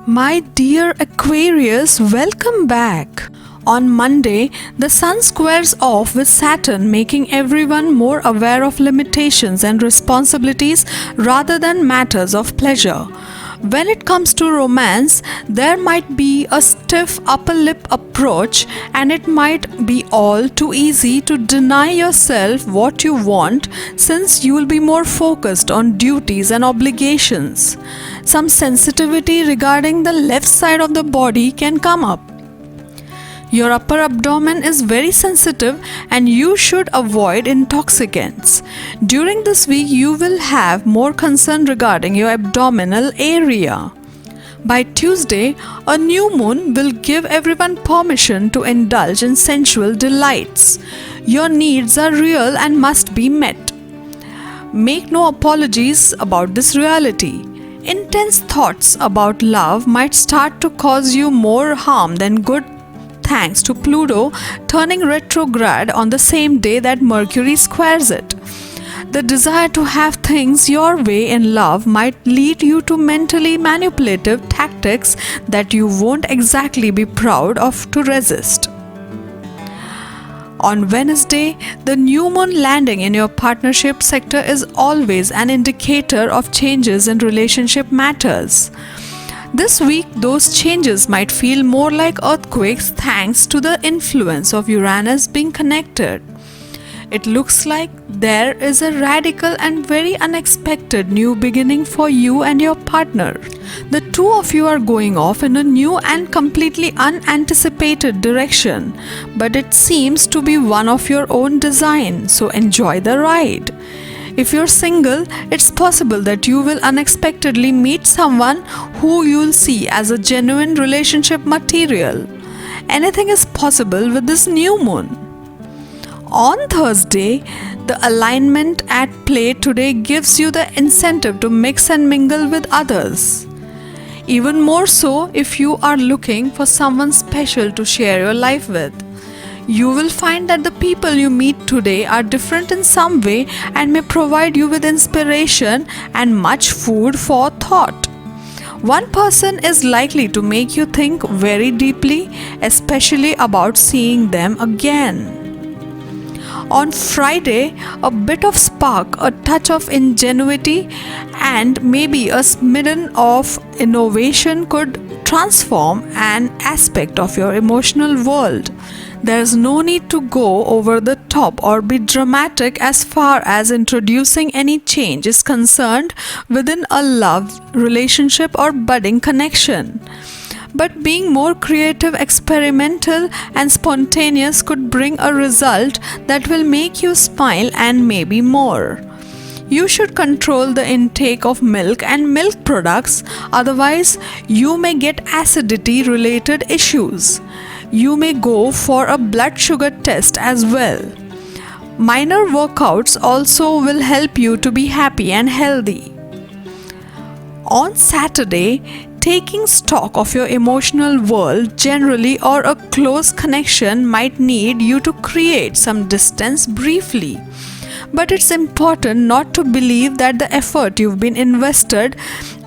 My dear Aquarius, welcome back. On Monday, the Sun squares off with Saturn, making everyone more aware of limitations and responsibilities rather than matters of pleasure. When it comes to romance, there might be a stiff upper lip approach, and it might be all too easy to deny yourself what you want since you will be more focused on duties and obligations. Some sensitivity regarding the left side of the body can come up. Your upper abdomen is very sensitive and you should avoid intoxicants. During this week, you will have more concern regarding your abdominal area. By Tuesday, a new moon will give everyone permission to indulge in sensual delights. Your needs are real and must be met. Make no apologies about this reality. Intense thoughts about love might start to cause you more harm than good thanks to Pluto turning retrograde on the same day that Mercury squares it. The desire to have things your way in love might lead you to mentally manipulative tactics that you won't exactly be proud of to resist. On Wednesday, the new moon landing in your partnership sector is always an indicator of changes in relationship matters. This week, those changes might feel more like earthquakes thanks to the influence of Uranus being connected. It looks like there is a radical and very unexpected new beginning for you and your partner. The two of you are going off in a new and completely unanticipated direction, but it seems to be one of your own design, so enjoy the ride. If you're single, it's possible that you will unexpectedly meet someone who you'll see as a genuine relationship material. Anything is possible with this new moon. On Thursday, the alignment at play today gives you the incentive to mix and mingle with others. Even more so if you are looking for someone special to share your life with. You will find that the people you meet today are different in some way and may provide you with inspiration and much food for thought. One person is likely to make you think very deeply, especially about seeing them again. On Friday, a bit of spark, a touch of ingenuity, and maybe a smidgen of innovation could transform an aspect of your emotional world. There's no need to go over the top or be dramatic as far as introducing any change is concerned within a love relationship or budding connection. But being more creative, experimental, and spontaneous could bring a result that will make you smile and maybe more. You should control the intake of milk and milk products, otherwise, you may get acidity related issues. You may go for a blood sugar test as well. Minor workouts also will help you to be happy and healthy. On Saturday, taking stock of your emotional world generally or a close connection might need you to create some distance briefly. But it's important not to believe that the effort you've been invested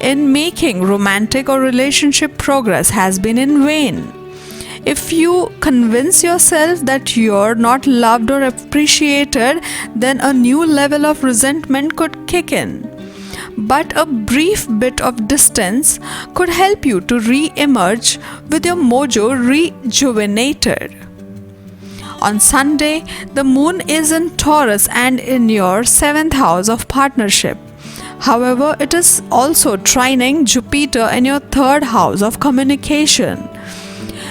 in making romantic or relationship progress has been in vain. If you convince yourself that you're not loved or appreciated, then a new level of resentment could kick in. But a brief bit of distance could help you to re-emerge with your mojo rejuvenated. On Sunday, the moon is in Taurus and in your 7th house of partnership. However, it is also trining Jupiter in your 3rd house of communication.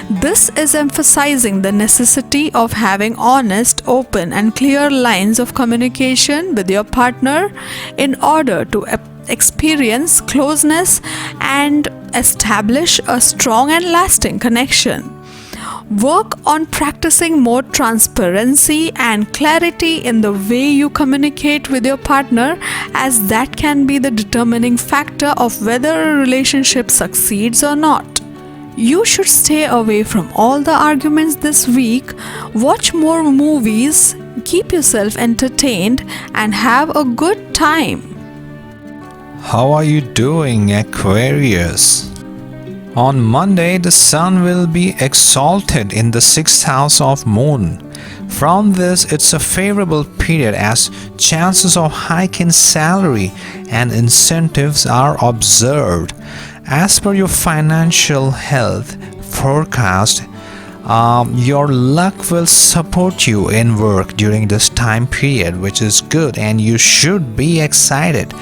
This is emphasizing the necessity of having honest, open, and clear lines of communication with your partner in order to experience closeness and establish a strong and lasting connection. Work on practicing more transparency and clarity in the way you communicate with your partner, as that can be the determining factor of whether a relationship succeeds or not. You should stay away from all the arguments this week, watch more movies, keep yourself entertained, and have a good time. How are you doing, Aquarius? On Monday, the sun will be exalted in the sixth house of Moon. From this, it's a favorable period as chances of hike in salary and incentives are observed. As per your financial health forecast, your luck will support you in work during this time period, which is good, and you should be excited.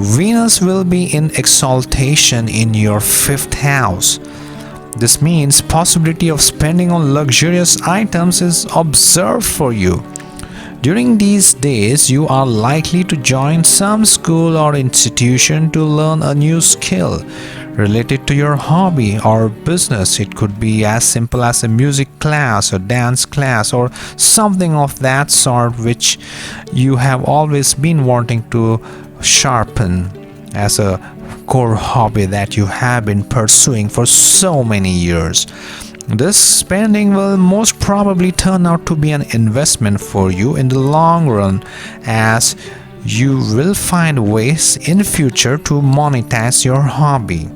Venus will be in exaltation in your fifth house. This means possibility of spending on luxurious items is observed for you. During these days, you are likely to join some school or institution to learn a new skill related to your hobby or business. It could be as simple as a music class or dance class or something of that sort which you have always been wanting to sharpen as a core hobby that you have been pursuing for so many years. This spending will most probably turn out to be an investment for you in the long run, as you will find ways in future to monetize your hobby.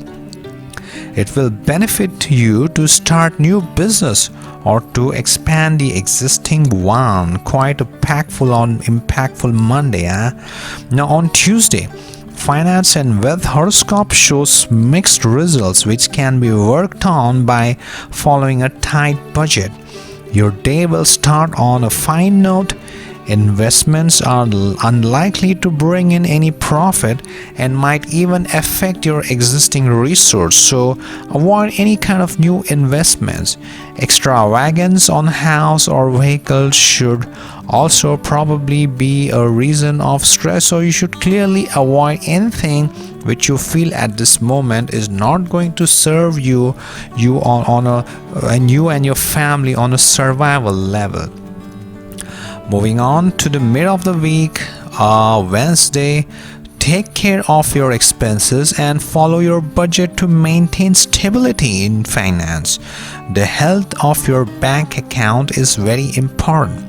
It will benefit you to start new business or to expand the existing one. Quite a impactful Monday. Now on Tuesday, finance and wealth horoscope shows mixed results which can be worked on by following a tight budget. Your day will start on a fine note. Investments are unlikely to bring in any profit and might even affect your existing resource, so avoid any kind of new investments. Extravagance on house or vehicle should also probably be a reason of stress, so you should clearly avoid anything which you feel at this moment is not going to serve you and your family on a survival level. Moving on to the mid of the week, Wednesday, take care of your expenses and follow your budget to maintain stability in finance. The health of your bank account is very important.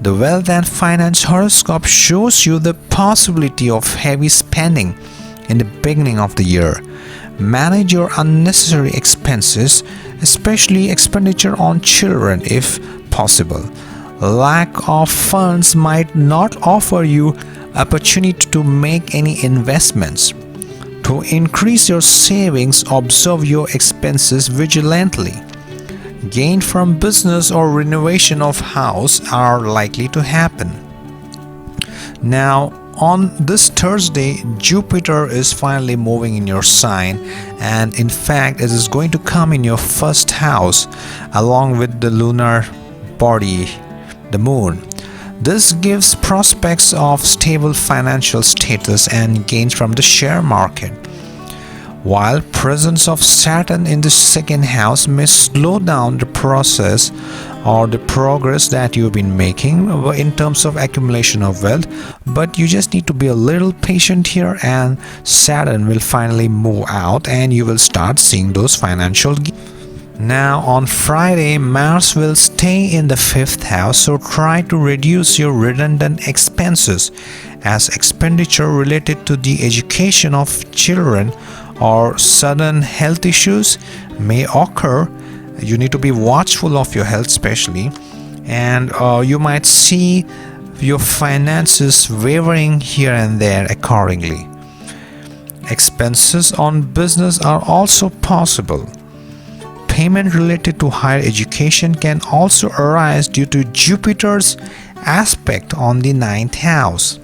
The wealth and finance horoscope shows you the possibility of heavy spending in the beginning of the year. Manage your unnecessary expenses, especially expenditure on children if possible. Lack of funds might not offer you opportunity to make any investments. To increase your savings, observe your expenses vigilantly. Gain from business or renovation of house are likely to happen. Now, on this Thursday, Jupiter is finally moving in your sign, and in fact, it is going to come in your first house along with the lunar body, the moon. This gives prospects of stable financial status and gains from the share market. While presence of Saturn in the second house may slow down the process or the progress that you've been making in terms of accumulation of wealth, but you just need to be a little patient here, and Saturn will finally move out and you will start seeing those financial gains. Now on Friday, Mars will stay in the fifth house, so try to reduce your redundant expenses as expenditure related to the education of children or sudden health issues may occur. You need to be watchful of your health especially, and you might see your finances wavering here and there accordingly. Expenses on business are also possible. Payment related to higher education can also arise due to Jupiter's aspect on the ninth house.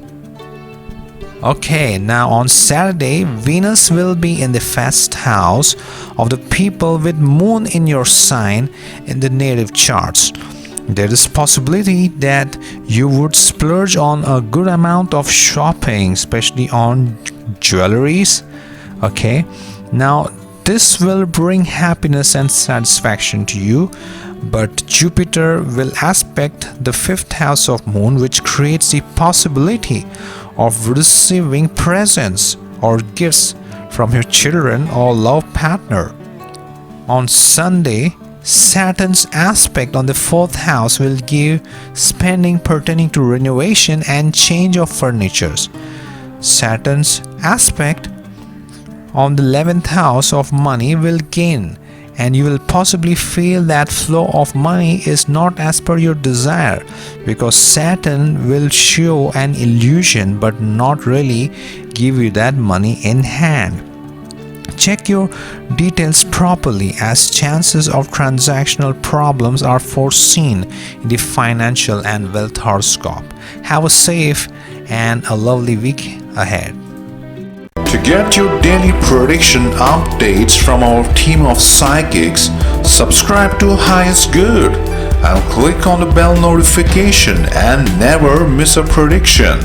Okay, now on Saturday, Venus will be in the first house of the people with moon in your sign in the native charts. There is possibility that you would splurge on a good amount of shopping, especially on jewelries. Okay, now this will bring happiness and satisfaction to you, but Jupiter will aspect the fifth house of moon, which creates the possibility of receiving presents or gifts from your children or love partner. On Sunday, Saturn's aspect on the fourth house will give spending pertaining to renovation and change of furnitures. Saturn's aspect on the 11th house of money will gain, and you will possibly feel that flow of money is not as per your desire, because Saturn will show an illusion but not really give you that money in hand. Check your details properly, as chances of transactional problems are foreseen in the financial and wealth horoscope. Have a safe and a lovely week ahead. To get your daily prediction updates from our team of psychics, subscribe to Highest Good and click on the bell notification and never miss a prediction.